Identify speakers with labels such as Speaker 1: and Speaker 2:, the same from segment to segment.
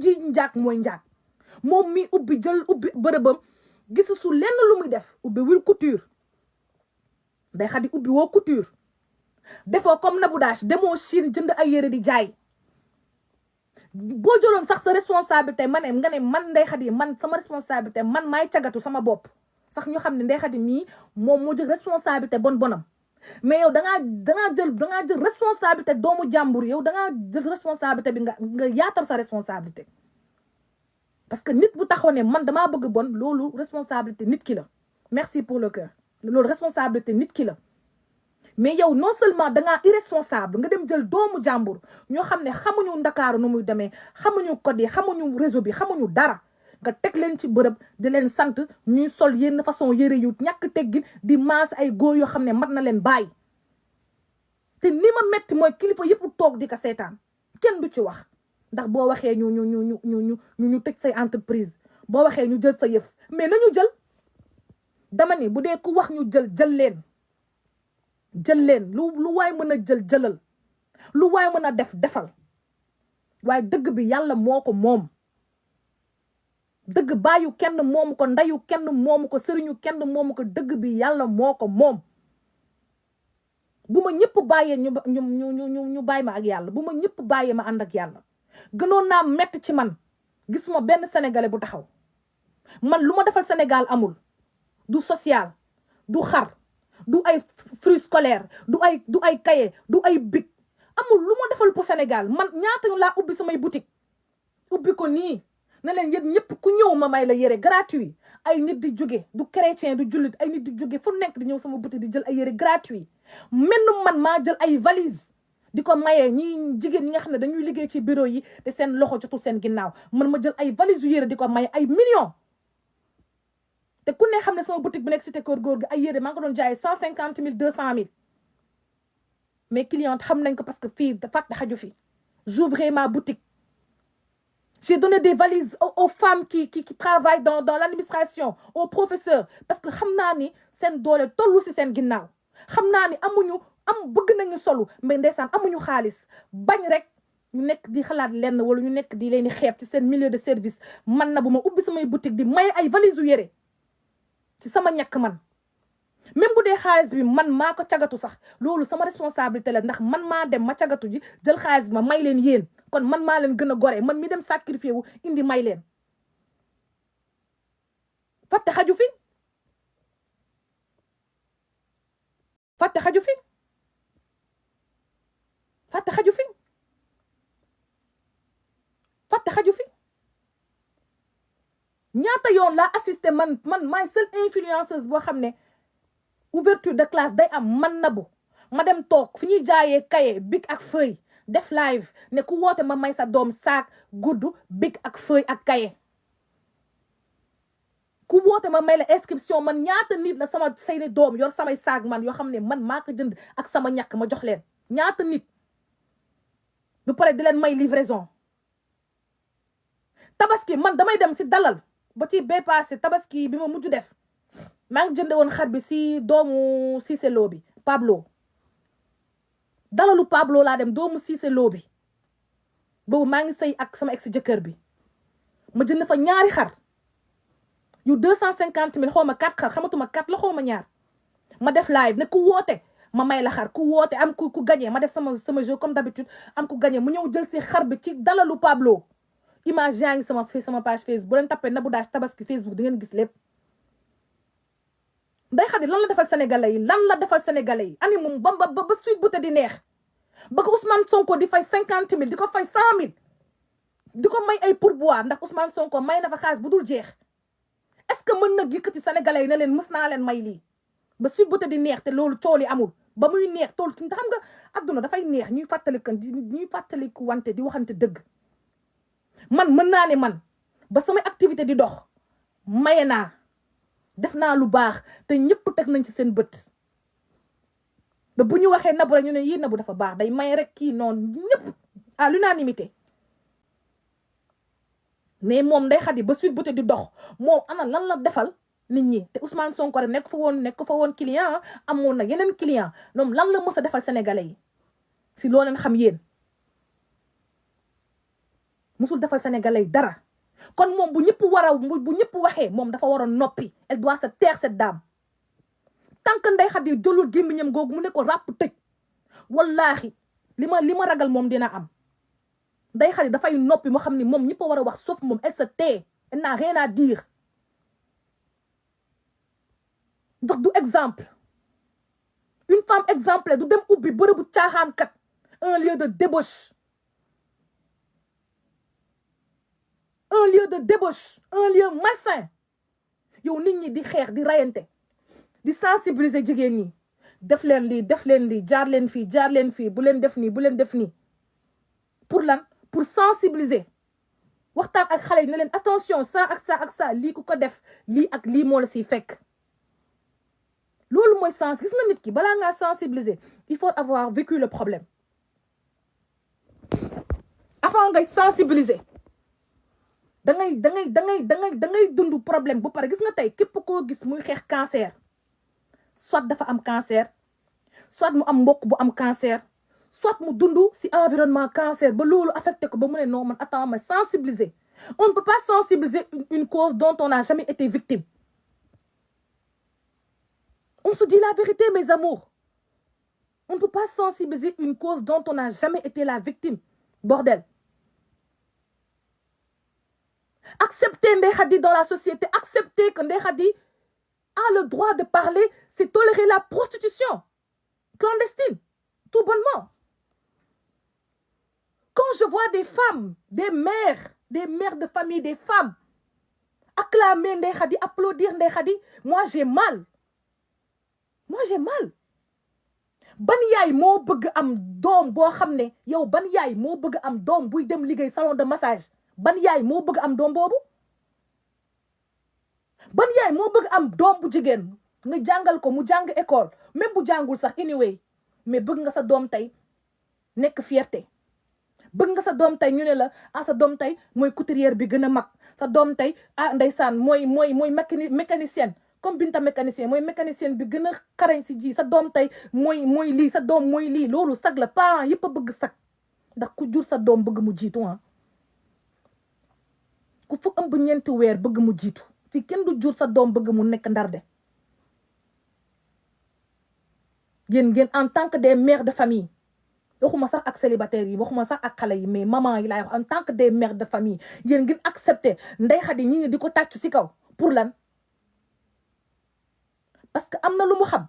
Speaker 1: ji njaag mooy njaag moom mi ubbi jël ubbi bërëbam gisu su lenn lu muy def ubbi wil couture Ndeye Khady ubbi woo couture defoo comme Nabou Dash demoo Chine jënd ay yére di jaay boo jëloon sax sa responsabilité nga ne man Ndeye Khady man sama responsabilité man maay cagatu sama bopp sax ñu xam ne Ndeye Khady mii moom moo jël responsabilité bonam mais yow dangaa jël responsabilité doomu jàmbur yow dangaa jël responsabilité bi nga yaatal sa responsabilité parce que nit bu taxaw ne man damaa bëgg bon loolu responsabilité nit ki la merci pour le cœur loolu responsabilité nit ki la mais yow non seulement dangaa irresponsable nga dem jël doomu jàmbur ñoo xam ne xamuñu Ndakaaru nu muy demee xamuñu code yi xamuñu réseau bi xamuñu dara nga teg leen ci bërëb di leen sant ñuy sol yenn façon yëre yu ñàkk teggin di maas ay góor yoo xam ne mat na leen bàyyi te ni ma metti mooy kilifa yëpp toog di ko seetaan kenn du ci wax ndax boo waxee ñu tëj say entreprise boo waxee ñu jël sa yëf mais nañu jël dama ni bu dee ku wax ñu jël leen lu waay mën a jëlal lu waay mën a defal waaye dëgg bi yàlla moo ko moom dëgg bàyyu kenn moomu ko ndayu kenn moomu ko sëriñu kenn moomu ko dëgg bi yàlla moo ko moom bu ma ñëpp bàyyee ñu bàyyi ma ak yàlla bu ma ñëpp bàyyee ma ànd ak yàlla gënoon naa metti ci man gisuma benn sénégalais bu taxaw man lu ma defal Sénégal amul du social du xar du ay fruits scolaires du ay cahier du ay bic amul lu ma defal pour Sénégal man ñaata laa ubbi samay boutique ubbi ko nii ne leen yéen ñëpp ku ñëw ma may la yére gratuit ay nit di jóge du chrétien du jullit ay nit di jóge fu nekk di ñëw sama boutique di jël ay yére gratuit man maa jël ay valise di ko mayee ñi jigéen ñi nga xam ne dañuy liggéey ci bureau yi te seen loxo jotul seen ginnaaw man ma jël ay valise yu yére di ko maye ay millions te ku ne xam ne sama boutique bu nekk cité Keur Gorgui ay yére maa ngi ko doon jaayee 150 000 200 000 mais clientes xam nañ ko parce que fii fàtte xaju fi j'ouvre ma boutique. J'ai donné des valises aux femmes qui travaillent dans l'administration, aux professeurs. Parce que xam naa ni seen doole tollu si seen ginnaaw xam naa ni bëgg nañu solu mais ndeysaan amuñu xaalis bañ rek ñu nekk di xalaat lenn wala ñu nekk di leen di xeeb ci seen milieu de service man na bu ma ubbi samay boutique di may ay valises yu yére ci sama ñàkk man. même bu dee xaalis bi man maa ko cagatu sax loolu sama responsabilité la ndax man maa dem ma cagatu ji jël xaalis bi ma may leen yéen kon man maa leen gën a gore man mi dem sacrifié wu indi may leen fàtte xaju fi fàtte xaju fi fàtte xaju fi fàtte xaju fi ñaata yoon laa assisté man maay seule influenceuse boo xam ne ouverture de classe day am man Nabou ma dem toog fi ñuy jaayee cahier bic ak feuille def live ne ku woote ma may sa doom saak gudd bic ak feuille ak cahier ku woote ma may la inscription man ñaata nit la sama seeni doom yor samay saak man yoo xam ne man maa ko jënd ak sama ñàkk ma jox leen ñaata nit bu pare di leen may livraison tabaski man damay dem si dalal ba ci bee passé tabaski bi ma mujj def maa ngi jënde woon xar bi si doomu Cissé Lo bi Pablo dalalu Pablo laa dem doomu Cissé Lo bi boobu maa ngi sëy ak sama ex jëkkër bi ma jënd fa ñaari xar yu 250 000 xaw ma 4 xar xamatuma 4 la xaw ma ñaar ma def live ne ku woote ma may la xar ku woote am ku gagné ma def sama jeu comme d'habitude am ku gagné mu ñëw jël si xar bi ci dalalu Pablo image yaa ngi sama page Facebook bu leen tapé Nabou Dash tabaski Facebook di ngeen gis lépp. Ndeye Khady lan la defal sénégalais yi lan la defal sénégalais yi ani moom ba suite bu te di neex ba ko Ousmane Sonko di fay 50 000 di ko fay 100 000 di ko may ay pourboire ndax Ousmane Sonko may na fa xaalis bu dul jeex est-ce que mën na yëkkati sénégalais yi ne leen mës naa leen may lii ba suite bu te di neex te loolu tool yi amul ba muy neex tool te xam nga adduna dafay neex ñuy fàttaliku wante di waxante dëgg man mën naa ne man ba samay activité di dox maye naa def naa lu baax te ñëpp teg nañ ci seen bët ba bu ñu waxee Nabou rek ñu ne yii Nabou dafa baax day may rek kii noonu ñëpp à l'unanimité mais moom Ndeye Khady ba suite bu te di dox moom ana lan la defal nit ñi te Ousmane Sonko rek nekk fa woon client amoon na yeneen client ñoom lan la mës a defal sénégalais yi si loo leen xam yéen musul defal sénégalais dara kon moom bu ñëpp bu ñëpp waxee moom dafa war a noppi. Elle doit se taire cette dame tant que Ndeye Khady jëlul gémmiñam googu mu ne ko ràpp tëj wallaahi li ma ragal moom dina am. Ndeye Khady dafay noppi mu xam ni moom ñëpp a war a wax sauf moom elle se tait, elle n'a rien à dire. ndax du exemple une femme exemplaire du dem ubbi bërëbu caaxaankat un lieu de débauche un lieu malsain yow nit ñi di xeex di rayante di sensibiliser jigéen ñi def leen lii jaar leen fii bu leen def nii pour lan pour sensibiliser waxtaan ak xale yi ne leen attention ça ak ça lii ku ko def lii ak lii moo la siy fekk. loolu mooy sens gis nga nit ki balaa ngaa sensibiliser il faut avoir vécu le problème avant ngay sensibiliser da ngay dund problème bu pare gis nga tey képp koo gis muy xeex cancer soit dafa am cancer soit mu am mbokk bu am cancer soit mu dund si environnement cancer ba loolu affecté ko ba mu ne non man attends ma sensibiliser. On ne peut pas sensibiliser une cause dont on n'a jamais été victime. On se dit la vérité, mes amours. On ne peut pas sensibiliser une cause dont on n'a jamais été la victime. Bordel. Accepter Ndeye Khady dans la société, accepter que Ndeye Khady a le droit de parler, c'est tolérer la prostitution clandestine, tout bonnement. Quand je vois des femmes, des mères de famille, des femmes, acclamer Ndeye Khady, applaudir Ndeye Khady, moi j'ai mal. Ban yaay moo bëgg am doom boo xam ne yow ban yaay moo bëgg am doom buy dem liggéey salon de massage ban yaay moo bëgg am doom boobu ban yaay moo bëgg am doom bu jigéen nga jàngal ko mu jàng école même bu jàngul sax anyway mais bëgg nga sa doom tey nekk fierté bëgg nga sa doom tey ñu ne la sa doom tey mooy couturière bi gën a mag sa doom tey ndeysaan mooy mécanicienne comme Binta mécanicien mooy mécanicien bi gën a xarañ si ji sa doom tey mooy lii sa doom mooy lii loolu sag la parents yëpp a bëgg sag ndax ku jur sa doom bëgg mu jiitu ku fa ëmb ñeenti weer bëgg mu jiitu fii kenn du jur sa doom bëgg mu nekk ndarde ngeen en tant que des mères de famille waxuma sax ak célibataires yi waxuma sax ak xale yi mais maman yi laay wax en tant que des mères de famille yéen ngeen accepté Ndeye Khady ñi ngi di ko tàccu si kaw pour lan parce que am na lu mu xam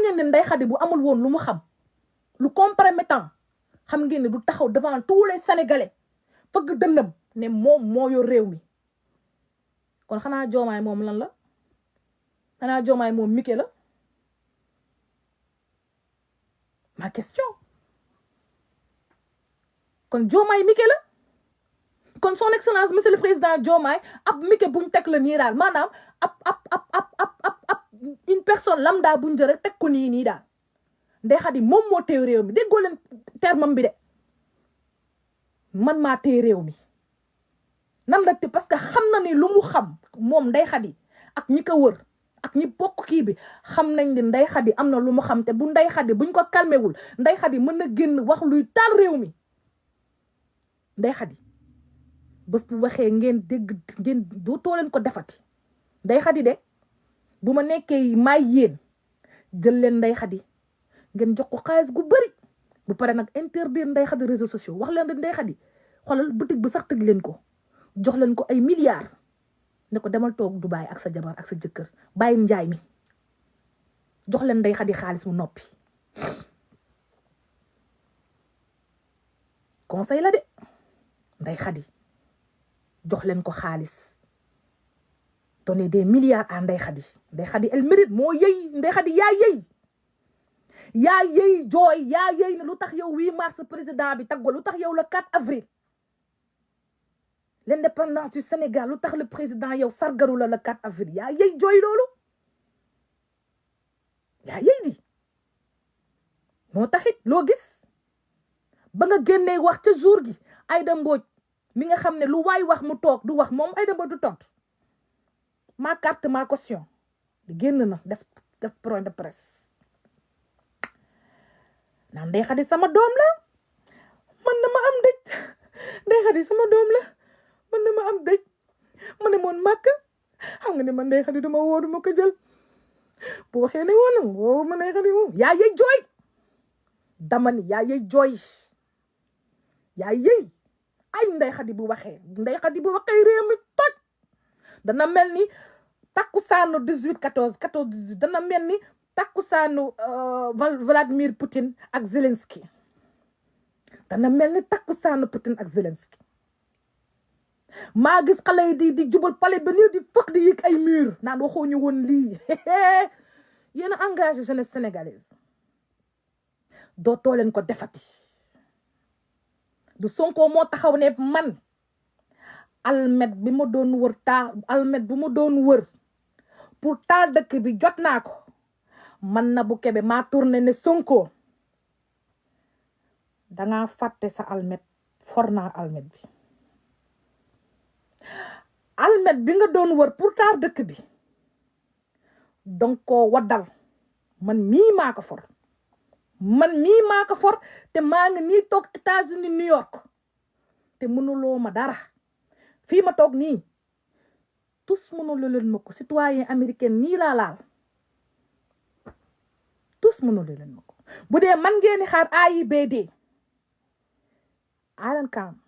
Speaker 1: ngeen ne Ndeye Khady bu amul woon lu mu xam lu compromettant xam ngeen ne du taxaw devant tous les sénégalais fëgg dënnam ne moom moo yor réew mi kon xanaa joomaay moom lan la xanaa joomaay moom Mike la ma question kon joomaay Mike la kon son excellence monsieur le président Diomaye ab Mike buñ teg la nii daal maanaam ab une personne lambda buñ jël teg ko nii daal Ndeye Khady moom moo téye réew mi déggoo leen termam bi de man maa téye réew mi nan la te parce que xam na ni lu mu xam moom Ndeye Khady ak ñi ko wër ak ñi bokk kii bi xam nañ ni Ndeye Khady am na lu mu xam te bu Ndeye Khady buñ ko calmewul Ndeye Khady mën na génn wax luy taal réew mi Ndeye Khady bés bu waxee ngeen dégg ngeen dootoo leen ko defati Ndeye Khady de bu ma nekkee maay yéen jël leen Ndeye Khady ngeen jox ko xaalis gu bëri bu pare nag interdire Ndeye Khady réseaux sociaux wax leen de Ndeye Khady xoolal boutique bi sax tëj leen ko jox leen ko ay milliards ne ko demal toog Dubaay ak sa jabar ak sa jëkkër bàyyi njaay mi jox leen Ndeye Khady xaalis mu noppi conseil la de Ndeye Khady jox leen ko xaalis donner des milliards à Ndeye Khady Ndeye Khady elle mérite moo yëy Ndeye Khady yaa yëy jooy yaa yëy ne lu tax yow 8 mars président bi taggo lu tax yow le 4 avril l'indépendance du Sénégal lu tax le président yow sargaru la le 4 avril yaa yëy jooy loolu yaa yëy di moo taxit loo gis ba nga génnee wax ca jour gi Aïda Mbodj mi nga xam ne lu waay wax mu toog du wax moom Aïda Mbodj du tontu ma carte ma caution di génn na def point de presse naan Ndeye Khady sama doom la man na ma am dëj Ndeye Khady sama doom la man dama am dëj ma ne moon màkk xam nga ne man Ndeye Khady duma woo duma ko jël bu waxee ne woon woo ma Ndeye Khady moom yaa yey jooy dama ni yaa yey jooy yaa yey ay Ndeye Khady bu waxee réew mi toj dana mel ni takkusaanu 18 dana mel ni takkusaanu Vladimir Poutine ak Zelensky dana mel ni takkusaanu Poutine ak Zelensky maa gis xale yi di jubal palais ba nii di fëq di yëg ay mur naan waxoo ñu woon lii yéen a engagé jeunesse sénégalaise dootoo leen ko defati du Sonko moo taxaw ne man almet bi ma doon wër almet bu ma doon wër pour taal dëkk bi jot naa ko man Nabou Kébé maa tourné ne Sonko dangaa fàtte sa almet for naa almet bi almet bi nga doon wër pour taal dëkk bi donc koo waddal man mii maa ko for te maa ngi nii toog États-Unis New York te mënuloo ma dara fii ma toog nii tous mënuloo leen ma ko citoyen américain nii laa laal tous mënuloo leen ma ko bu dee man ngeen xaar AIBD I don't come